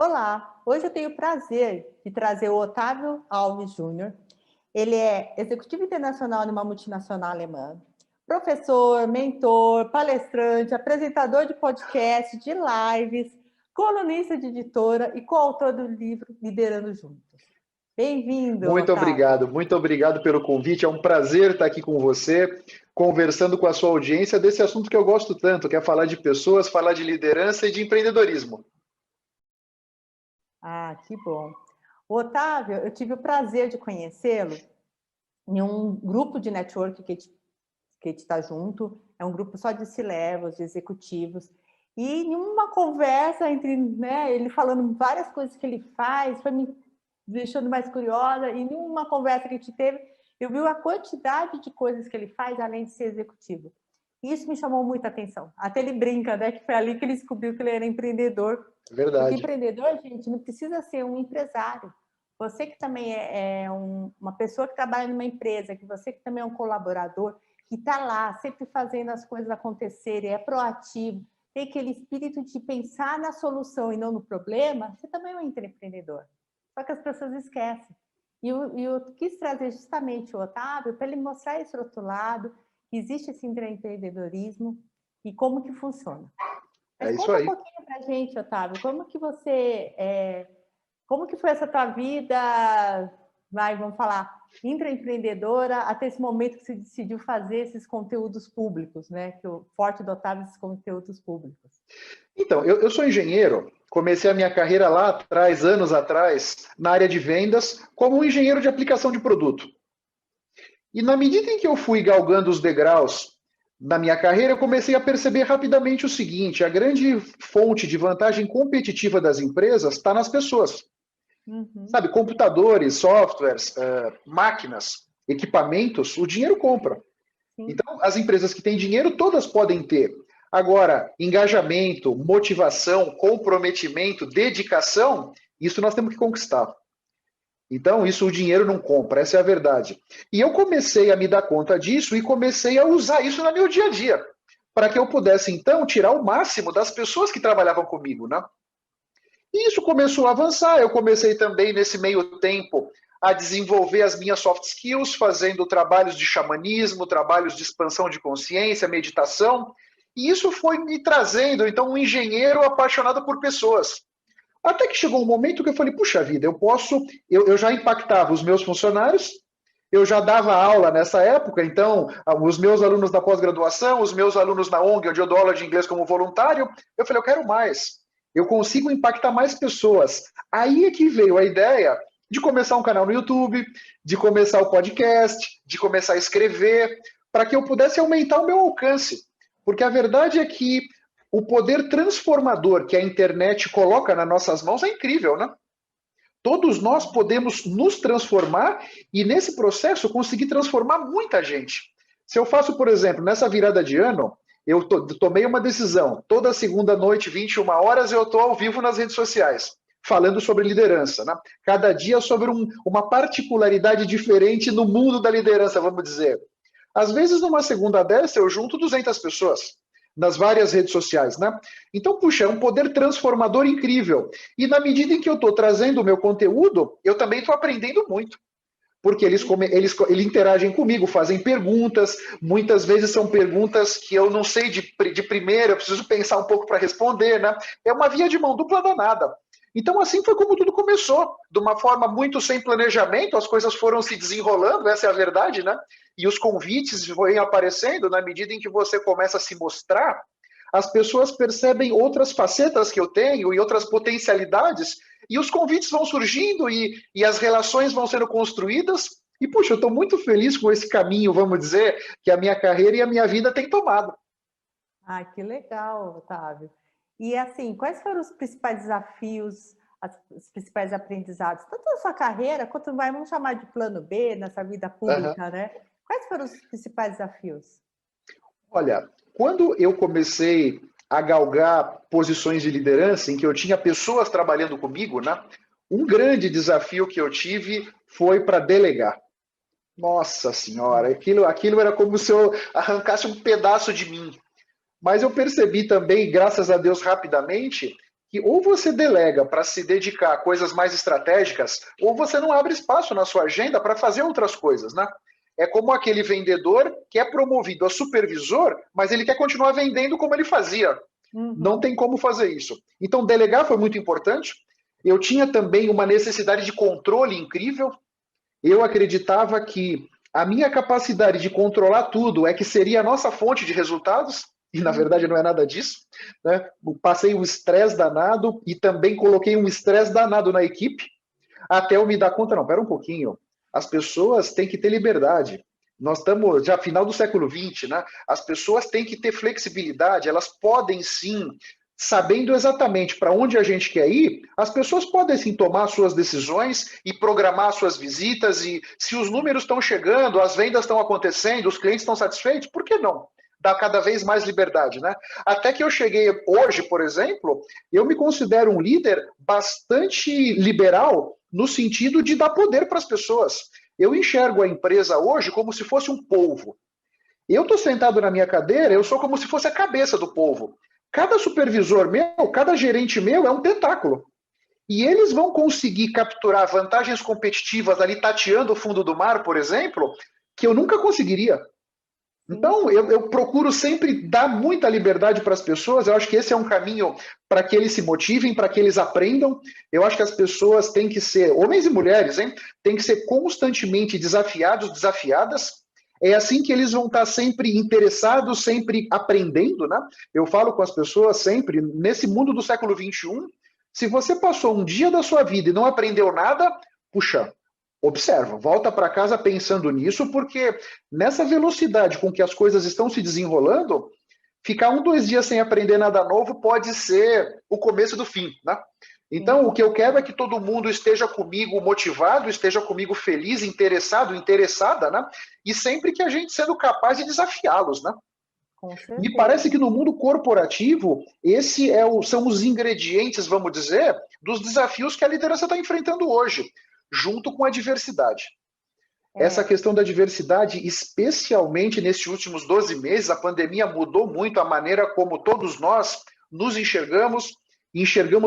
Olá, hoje eu tenho o prazer de trazer o Otávio Alves Júnior. Ele é executivo internacional numa multinacional alemã, professor, mentor, palestrante, apresentador de podcast, de lives, colunista de editora e coautor do livro Liderando Juntos. Bem-vindo, Otávio. Muito obrigado pelo convite. É um prazer estar aqui com você, conversando com a sua audiência desse assunto que eu gosto tanto, que é falar de pessoas, falar de liderança e de empreendedorismo. Ah, que bom. O Otávio, eu tive o prazer de conhecê-lo em um grupo de network que a gente está junto, é um grupo só de C-levels, de executivos, e em uma conversa entre, ele falando várias coisas que ele faz, foi me deixando mais curiosa, e em uma conversa que a gente teve, eu vi a quantidade de coisas que ele faz, além de ser executivo. E isso me chamou muita atenção. Até ele brinca, que foi ali que ele descobriu que ele era empreendedor. Verdade. Porque empreendedor, gente, não precisa ser um empresário. Você que também é uma pessoa que trabalha numa empresa, que você que também é um colaborador, que está lá, sempre fazendo as coisas acontecerem, é proativo, tem aquele espírito de pensar na solução e não no problema, você também é um empreendedor. Só que as pessoas esquecem. E eu quis trazer justamente o Otávio para ele mostrar esse outro lado, que existe esse empreendedorismo e como que funciona. Mas é isso conta aí. um pouquinho para a gente, Otávio, como que foi essa tua vida, vamos falar, intraempreendedora, até esse momento que você decidiu fazer esses conteúdos públicos, que o forte do Otávio é esses conteúdos públicos. Então, eu sou engenheiro, comecei a minha carreira lá atrás, anos atrás, na área de vendas, como um engenheiro de aplicação de produto. E na medida em que eu fui galgando os degraus na minha carreira, eu comecei a perceber rapidamente o seguinte: a grande fonte de vantagem competitiva das empresas está nas pessoas. Uhum. Sabe, computadores, softwares, máquinas, equipamentos, o dinheiro compra. Sim. Então, as empresas que têm dinheiro, todas podem ter. Agora, engajamento, motivação, comprometimento, dedicação, isso nós temos que conquistar. Então, isso o dinheiro não compra, essa é a verdade. E eu comecei a me dar conta disso e comecei a usar isso no meu dia a dia, para que eu pudesse, então, tirar o máximo das pessoas que trabalhavam comigo, né? E isso começou a avançar. Eu comecei também, nesse meio tempo, a desenvolver as minhas soft skills, fazendo trabalhos de xamanismo, trabalhos de expansão de consciência, meditação. E isso foi me trazendo, então, um engenheiro apaixonado por pessoas. Até que chegou um momento que eu falei, puxa vida, eu já impactava os meus funcionários, eu já dava aula nessa época, então, os meus alunos da pós-graduação, os meus alunos na ONG, onde eu dou aula de inglês como voluntário, eu falei, eu quero mais. Eu consigo impactar mais pessoas. Aí é que veio a ideia de começar um canal no YouTube, de começar o podcast, de começar a escrever, para que eu pudesse aumentar o meu alcance. Porque a verdade é que o poder transformador que a internet coloca nas nossas mãos é incrível, né? Todos nós podemos nos transformar e, nesse processo, conseguir transformar muita gente. Se eu faço, por exemplo, nessa virada de ano, eu tomei uma decisão. Toda segunda noite, 21 horas, eu estou ao vivo nas redes sociais, falando sobre liderança. Né? Cada dia sobre uma particularidade diferente no mundo da liderança, vamos dizer. Às vezes, numa segunda dessa, eu junto 200 pessoas nas várias redes sociais, né? Então, puxa, é um poder transformador incrível. E na medida em que eu estou trazendo o meu conteúdo, eu também estou aprendendo muito. Porque eles interagem comigo, fazem perguntas, muitas vezes são perguntas que eu não sei de primeira, eu preciso pensar um pouco para responder, né? É uma via de mão dupla danada. Então, assim foi como tudo começou. De uma forma muito sem planejamento, as coisas foram se desenrolando, essa é a verdade, né? E os convites vêm aparecendo na medida em que você começa a se mostrar, as pessoas percebem outras facetas que eu tenho e outras potencialidades, e os convites vão surgindo e as relações vão sendo construídas. E, puxa, eu estou muito feliz com esse caminho, vamos dizer, que a minha carreira e a minha vida têm tomado. Ah, que legal, Otávio. E assim, quais foram os principais desafios, os principais aprendizados, tanto na sua carreira, quanto vamos chamar de plano B, nessa vida pública, né? Quais foram os principais desafios? Olha, quando eu comecei a galgar posições de liderança, em que eu tinha pessoas trabalhando comigo, né? Um grande desafio que eu tive foi para delegar. Nossa Senhora, aquilo era como se eu arrancasse um pedaço de mim. Mas eu percebi também, graças a Deus, rapidamente, que ou você delega para se dedicar a coisas mais estratégicas, ou você não abre espaço na sua agenda para fazer outras coisas, né? É como aquele vendedor que é promovido a supervisor, mas ele quer continuar vendendo como ele fazia. Não tem como fazer isso. Então, delegar foi muito importante. Eu tinha também uma necessidade de controle incrível. Eu acreditava que a minha capacidade de controlar tudo é que seria a nossa fonte de resultados, e na verdade não é nada disso. Né? Passei um estresse danado e também coloquei um estresse danado na equipe, até eu me dar conta, não, pera um pouquinho, as pessoas têm que ter liberdade. Nós estamos já final do século XX, né? As pessoas têm que ter flexibilidade, elas podem sim, sabendo exatamente para onde a gente quer ir, as pessoas podem sim tomar suas decisões e programar suas visitas, e se os números estão chegando, as vendas estão acontecendo, os clientes estão satisfeitos, por que não? Dá cada vez mais liberdade, né? Até que eu cheguei hoje, por exemplo, eu me considero um líder bastante liberal no sentido de dar poder para as pessoas. Eu enxergo a empresa hoje como se fosse um polvo. Eu estou sentado na minha cadeira, eu sou como se fosse a cabeça do polvo. Cada supervisor meu, cada gerente meu é um tentáculo. E eles vão conseguir capturar vantagens competitivas ali tateando o fundo do mar, por exemplo, que eu nunca conseguiria. Então, eu procuro sempre dar muita liberdade para as pessoas. Eu acho que esse é um caminho para que eles se motivem, para que eles aprendam. Eu acho que as pessoas têm que ser, homens e mulheres, hein, têm que ser constantemente desafiados, desafiadas. É assim que eles vão estar sempre interessados, sempre aprendendo, né? Eu falo com as pessoas sempre, nesse mundo do século XXI, se você passou um dia da sua vida e não aprendeu nada, puxa, observa, volta para casa pensando nisso, porque nessa velocidade com que as coisas estão se desenrolando, ficar 2 dias sem aprender nada novo pode ser o começo do fim, né? Então, o que eu quero é que todo mundo esteja comigo motivado, esteja comigo feliz, interessado, interessada, né? E sempre que a gente sendo capaz de desafiá-los, né? Me parece que no mundo corporativo, são os ingredientes, vamos dizer, dos desafios que a liderança está enfrentando hoje, junto com a diversidade. Essa questão da diversidade, especialmente nesses últimos 12 meses, a pandemia mudou muito a maneira como todos nós nos enxergamos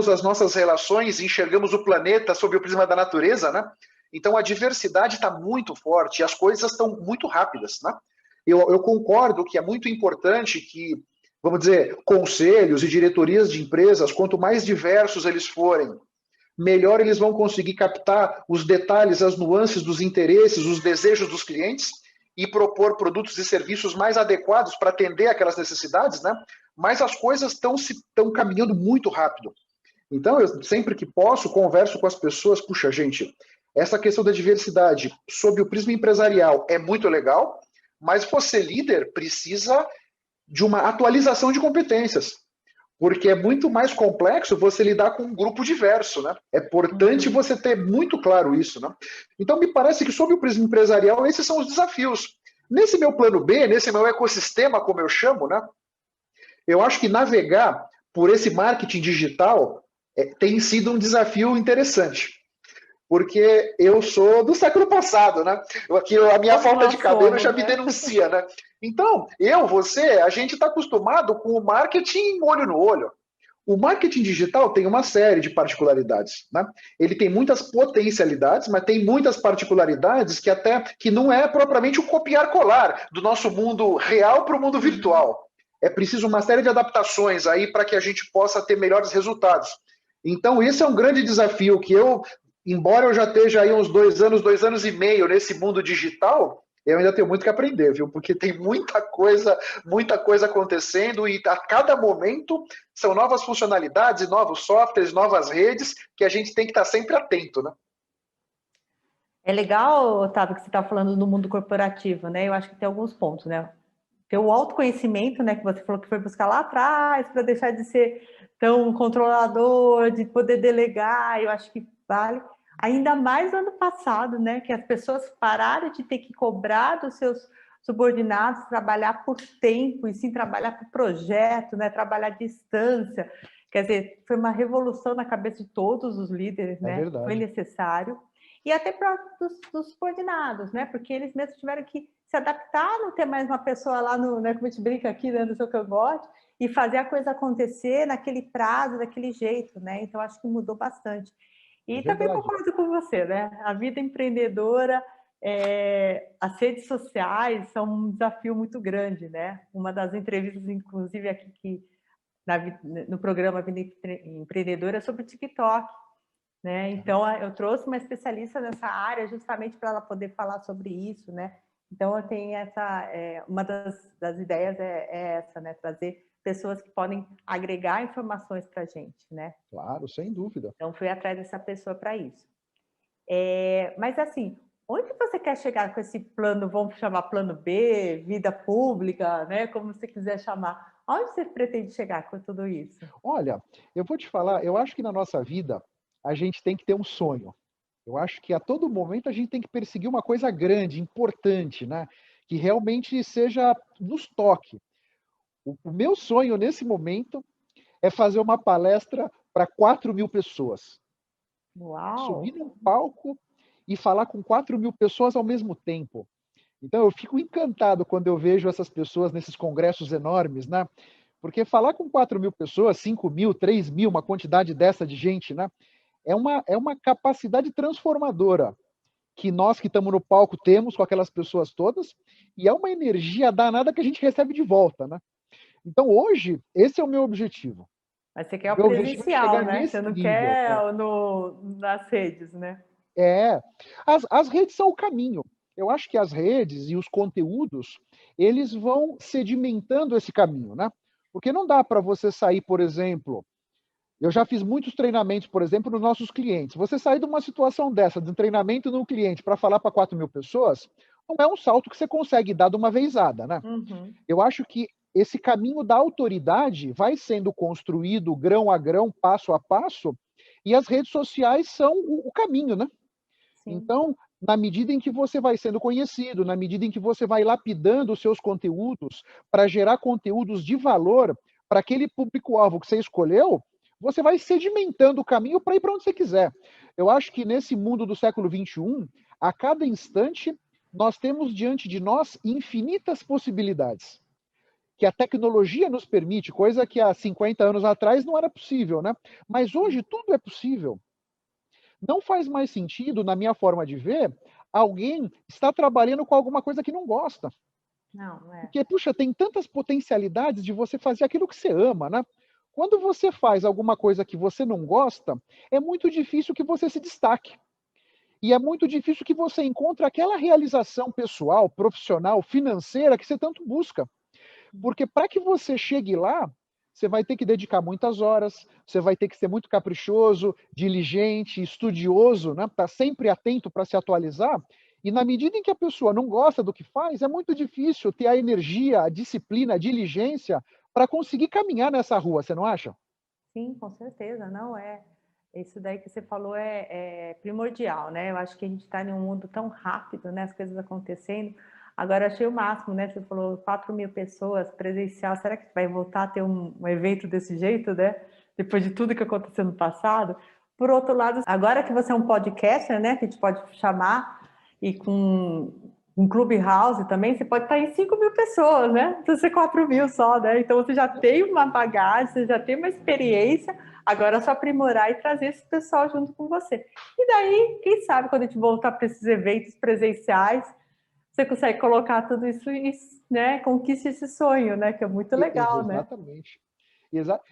as nossas relações, enxergamos o planeta sob o prisma da natureza, né? Então a diversidade está muito forte e as coisas estão muito rápidas, né? Eu concordo que é muito importante que, vamos dizer, conselhos e diretorias de empresas, quanto mais diversos eles forem, melhor eles vão conseguir captar os detalhes, as nuances dos interesses, os desejos dos clientes e propor produtos e serviços mais adequados para atender aquelas necessidades, né? Mas as coisas estão caminhando muito rápido. Então, eu sempre que posso, converso com as pessoas, puxa, gente, essa questão da diversidade sob o prisma empresarial é muito legal, mas você, líder, precisa de uma atualização de competências, porque é muito mais complexo você lidar com um grupo diverso, né? É importante você ter muito claro isso, né? Então, me parece que sob o prisma empresarial, esses são os desafios. Nesse meu plano B, nesse meu ecossistema, como eu chamo, né? Eu acho que navegar por esse marketing digital tem sido um desafio interessante, porque eu sou do século passado, né? Aqui, a minha falta de cabelo já me denuncia, né? Então, você, a gente está acostumado com o marketing olho no olho. O marketing digital tem uma série de particularidades, né? Ele tem muitas potencialidades, mas tem muitas particularidades que não é propriamente o copiar-colar do nosso mundo real para o mundo virtual. É preciso uma série de adaptações aí para que a gente possa ter melhores resultados. Então, esse é um grande desafio que embora eu já esteja aí uns 2 anos e meio nesse mundo digital, eu ainda tenho muito que aprender, viu? Porque tem muita coisa acontecendo e a cada momento são novas funcionalidades, novos softwares, novas redes que a gente tem que estar sempre atento, né? É legal, Otávio, que você está falando do mundo corporativo, né? Eu acho que tem alguns pontos, né? Tem o autoconhecimento, né? Que você falou que foi buscar lá atrás para deixar de ser tão controlador, de poder delegar. Eu acho que vale. Ainda mais no ano passado, né? Que as pessoas pararam de ter que cobrar dos seus subordinados trabalhar por tempo e sim trabalhar por projeto, né? Trabalhar à distância. Quer dizer, foi uma revolução na cabeça de todos os líderes, né? Verdade. Foi necessário. E até para dos subordinados, né? Porque eles mesmos tiveram que se adaptar, não ter mais uma pessoa lá no, né, como a gente brinca aqui, né, no seu cangote, e fazer a coisa acontecer naquele prazo, daquele jeito, né? Então, acho que mudou bastante. É E também verdade. concordo com você, né? A vida empreendedora, as redes sociais são um desafio muito grande, né? Uma das entrevistas, inclusive, aqui no programa Vida Empreendedora é sobre o TikTok, né? Então, eu trouxe uma especialista nessa área justamente para ela poder falar sobre isso, né? Então, eu tenho uma das ideias é essa, né? Trazer pessoas que podem agregar informações para a gente, né? Claro, sem dúvida. Então, fui atrás dessa pessoa para isso. Mas, assim, onde você quer chegar com esse plano, vamos chamar plano B, vida pública, né? Como você quiser chamar. Onde você pretende chegar com tudo isso? Olha, eu vou te falar, eu acho que na nossa vida a gente tem que ter um sonho. Eu acho que a todo momento a gente tem que perseguir uma coisa grande, importante, né? Que realmente seja nos toque. O meu sonho nesse momento é fazer uma palestra para 4.000 pessoas. Subir Uau! num palco e falar com 4.000 pessoas ao mesmo tempo. Então eu fico encantado quando eu vejo essas pessoas nesses congressos enormes, né? Porque falar com 4.000 pessoas, 5.000, 3.000, uma quantidade dessa de gente, né? É uma capacidade transformadora que nós que estamos no palco temos com aquelas pessoas todas, e é uma energia danada que a gente recebe de volta, né? Então hoje, esse é o meu objetivo. Mas você quer o Meu objetivo é presencial, chegar né? Você nesse não nível. quer nas redes, né? É. As redes são o caminho. Eu acho que as redes e os conteúdos, eles vão sedimentando esse caminho, né? Porque não dá para você sair, por exemplo, eu já fiz muitos treinamentos, por exemplo, nos nossos clientes. Você sair de uma situação dessa, de um treinamento no cliente, para falar para 4.000 pessoas, não é um salto que você consegue dar de uma vezada, né? Uhum. Eu acho que esse caminho da autoridade vai sendo construído grão a grão, passo a passo, e as redes sociais são o caminho, né? Sim. Então, na medida em que você vai sendo conhecido, na medida em que você vai lapidando os seus conteúdos para gerar conteúdos de valor para aquele público-alvo que você escolheu, você vai sedimentando o caminho para ir para onde você quiser. Eu acho que nesse mundo do século XXI, a cada instante, nós temos diante de nós infinitas possibilidades que a tecnologia nos permite, coisa que há 50 anos atrás não era possível, né? Mas hoje tudo é possível. Não faz mais sentido, na minha forma de ver, alguém estar trabalhando com alguma coisa que não gosta. Não, Porque, puxa, tem tantas potencialidades de você fazer aquilo que você ama, né? Quando você faz alguma coisa que você não gosta, é muito difícil que você se destaque. E é muito difícil que você encontre aquela realização pessoal, profissional, financeira que você tanto busca. Porque para que você chegue lá, você vai ter que dedicar muitas horas, você vai ter que ser muito caprichoso, diligente, estudioso, né? Tá sempre atento para se atualizar. E na medida em que a pessoa não gosta do que faz, é muito difícil ter a energia, a disciplina, a diligência para conseguir caminhar nessa rua, você não acha? sim, com certeza, não é. Isso daí que você falou é primordial, né? Eu acho que a gente está em um mundo tão rápido, né? As coisas acontecendo. Agora, achei o máximo, né? Você falou 4.000 pessoas presencial. Será que vai voltar a ter um evento desse jeito, né? Depois de tudo que aconteceu no passado. Por outro lado, agora que você é um podcaster, né? Que a gente pode chamar, e com um Clubhouse também, você pode estar em 5.000 pessoas, né? Não precisa ser 4.000 só, né? Então, você já tem uma bagagem, você já tem uma experiência. Agora é só aprimorar e trazer esse pessoal junto com você. E daí, quem sabe, quando a gente voltar para esses eventos presenciais, você consegue colocar tudo isso e, né, conquista esse sonho, né? Que é muito legal, né? Exatamente.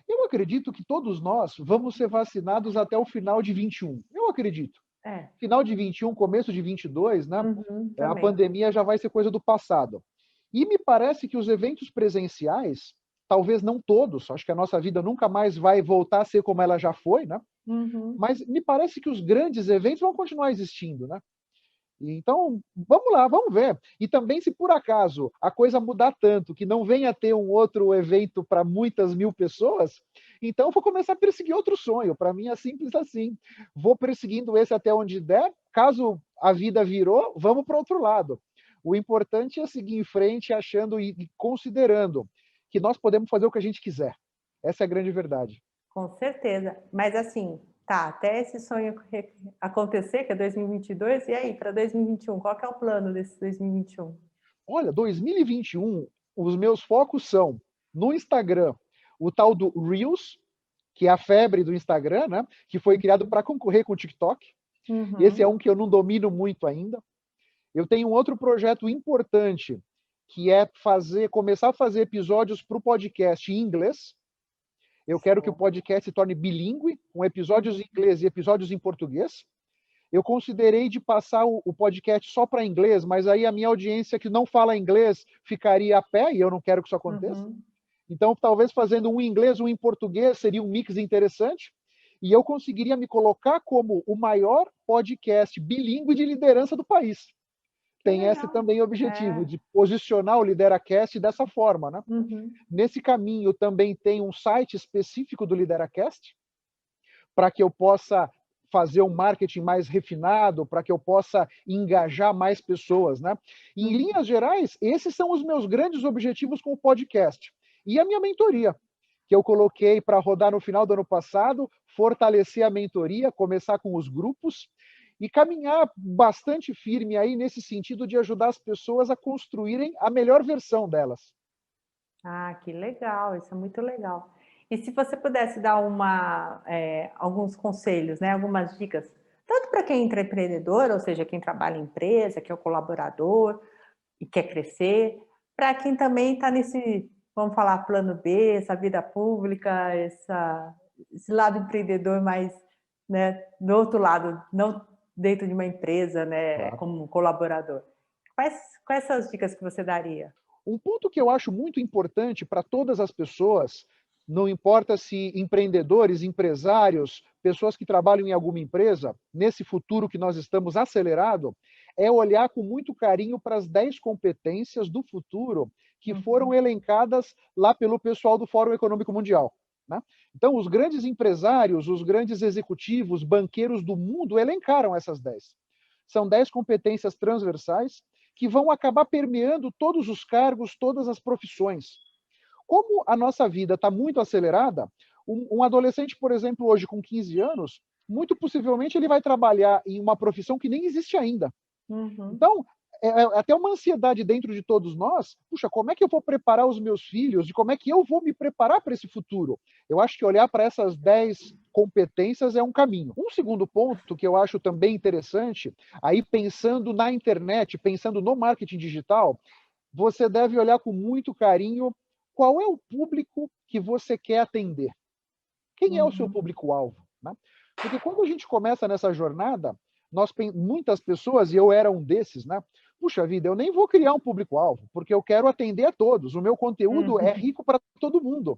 Eu acredito que todos nós vamos ser vacinados até o final de 21. Eu acredito. É, Final de 21, começo de 22, né? A também. pandemia já vai ser coisa do passado. E me parece que os eventos presenciais, talvez não todos, acho que a nossa vida nunca mais vai voltar a ser como ela já foi, né? Uhum. Mas me parece que os grandes eventos vão continuar existindo, né? Então, vamos lá, vamos ver. E também, se por acaso a coisa mudar tanto que não venha a ter um outro evento para muitas mil pessoas, então eu vou começar a perseguir outro sonho. Para mim é simples assim. Vou perseguindo esse até onde der. Caso a vida virou, vamos para o outro lado. O importante é seguir em frente, achando e considerando que nós podemos fazer o que a gente quiser. Essa é a grande verdade. Com certeza. Mas assim, tá, até esse sonho acontecer, que é 2022, e aí, para 2021, qual que é o plano desse 2021? Olha, 2021, os meus focos são no Instagram, o tal do Reels, que é a febre do Instagram, né? Que foi criado para concorrer com o TikTok. Esse é um que eu não domino muito ainda. Eu tenho um outro projeto importante, que é começar a fazer episódios para o podcast em inglês. Eu quero que o podcast se torne bilíngue, com episódios em inglês e episódios em português. Eu considerei de passar o podcast só para inglês, mas aí a minha audiência que não fala inglês ficaria a pé, e eu não quero que isso aconteça. Então, talvez fazendo um em inglês, um em português, seria um mix interessante. E eu conseguiria me colocar como o maior podcast bilíngue de liderança do país. Tem esse também objetivo, de posicionar o Lideracast dessa forma, né? Nesse caminho também tem um site específico do Lideracast, para que eu possa fazer um marketing mais refinado, para que eu possa engajar mais pessoas, né? E, em linhas gerais, esses são os meus grandes objetivos com o podcast. E a minha mentoria, que eu coloquei para rodar no final do ano passado, fortalecer a mentoria, começar com os grupos, e caminhar bastante firme aí nesse sentido de ajudar as pessoas a construírem a melhor versão delas. Ah, que legal, isso é muito legal. E se você pudesse dar alguns conselhos, né, algumas dicas, tanto para quem é empreendedor, ou seja, quem trabalha em empresa, que é o colaborador e quer crescer, para quem também está nesse, vamos falar, plano B, essa vida pública, esse lado empreendedor mais, né, do outro lado, não dentro de uma empresa, né, como colaborador. Quais são as dicas que você daria? Um ponto que eu acho muito importante para todas as pessoas, não importa se empreendedores, empresários, pessoas que trabalham em alguma empresa, nesse futuro que nós estamos acelerado, é olhar com muito carinho para as 10 competências do futuro que foram elencadas lá pelo pessoal do Fórum Econômico Mundial, né? Então, os grandes empresários, os grandes executivos, banqueiros do mundo elencaram essas 10. São 10 competências transversais que vão acabar permeando todos os cargos, todas as profissões. Como a nossa vida está muito acelerada, um adolescente, por exemplo, hoje com 15 anos, muito possivelmente ele vai trabalhar em uma profissão que nem existe ainda. Então, é até uma ansiedade dentro de todos nós. Puxa, como é que eu vou preparar os meus filhos? E como é que eu vou me preparar para esse futuro? Eu acho que olhar para essas 10 competências é um caminho. Um segundo ponto que eu acho também interessante, aí pensando na internet, pensando no marketing digital, você deve olhar com muito carinho qual é o público que você quer atender. Quem é o seu público-alvo, né? Porque quando a gente começa nessa jornada, muitas pessoas, e eu era um desses, né? Puxa vida, eu nem vou criar um público-alvo, porque eu quero atender a todos. O meu conteúdo é rico para todo mundo.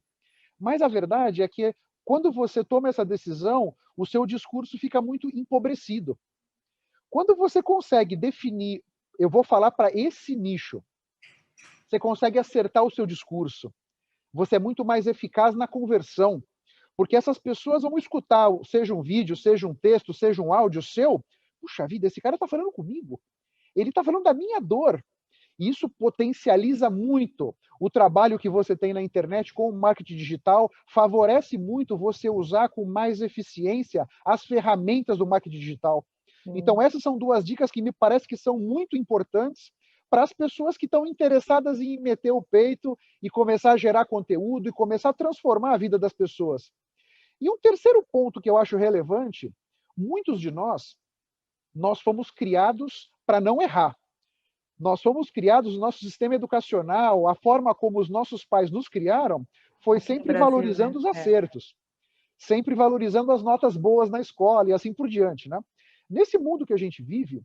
Mas a verdade é que quando você toma essa decisão, o seu discurso fica muito empobrecido. Quando você consegue definir, eu vou falar para esse nicho, você consegue acertar o seu discurso. Você é muito mais eficaz na conversão, porque essas pessoas vão escutar, seja um vídeo, seja um texto, seja um áudio seu. Puxa vida, esse cara está falando comigo. Ele está falando da minha dor. E isso potencializa muito o trabalho que você tem na internet com o marketing digital, favorece muito você usar com mais eficiência as ferramentas do marketing digital. Então, essas são 2 dicas que me parece que são muito importantes para as pessoas que estão interessadas em meter o peito e começar a gerar conteúdo e começar a transformar a vida das pessoas. E um terceiro ponto que eu acho relevante, muitos de nós fomos criados para não errar. Nós fomos criados, o nosso sistema educacional, a forma como os nossos pais nos criaram, foi sempre valorizando os acertos, sempre valorizando as notas boas na escola e assim por diante, né? Nesse mundo que a gente vive,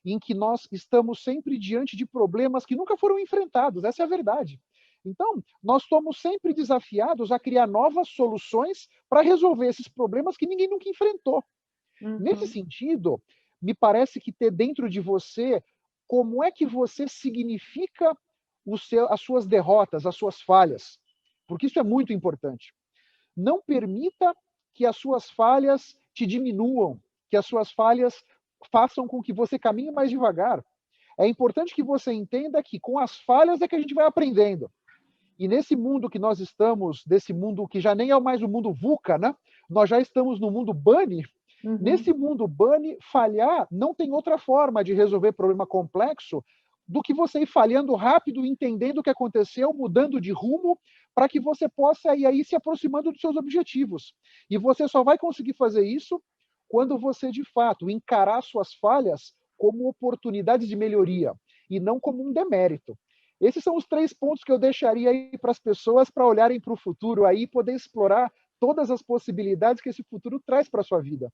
em que nós estamos sempre diante de problemas que nunca foram enfrentados, essa é a verdade. Então, nós somos sempre desafiados a criar novas soluções para resolver esses problemas que ninguém nunca enfrentou. Nesse sentido, me parece que ter dentro de você como é que você significa as suas derrotas, as suas falhas, porque isso é muito importante. Não permita que as suas falhas te diminuam, que as suas falhas façam com que você caminhe mais devagar. É importante que você entenda que com as falhas é que a gente vai aprendendo. E nesse mundo que nós estamos, desse mundo que já nem é mais o mundo VUCA, né? Nós já estamos no mundo BUNNY. Nesse mundo BUNNY, falhar não tem outra forma de resolver problema complexo do que você ir falhando rápido, entendendo o que aconteceu, mudando de rumo, para que você possa ir aí se aproximando dos seus objetivos. E você só vai conseguir fazer isso quando você, de fato, encarar suas falhas como oportunidades de melhoria e não como um demérito. Esses são os 3 pontos que eu deixaria aí para as pessoas para olharem para o futuro aí e poder explorar todas as possibilidades que esse futuro traz para a sua vida.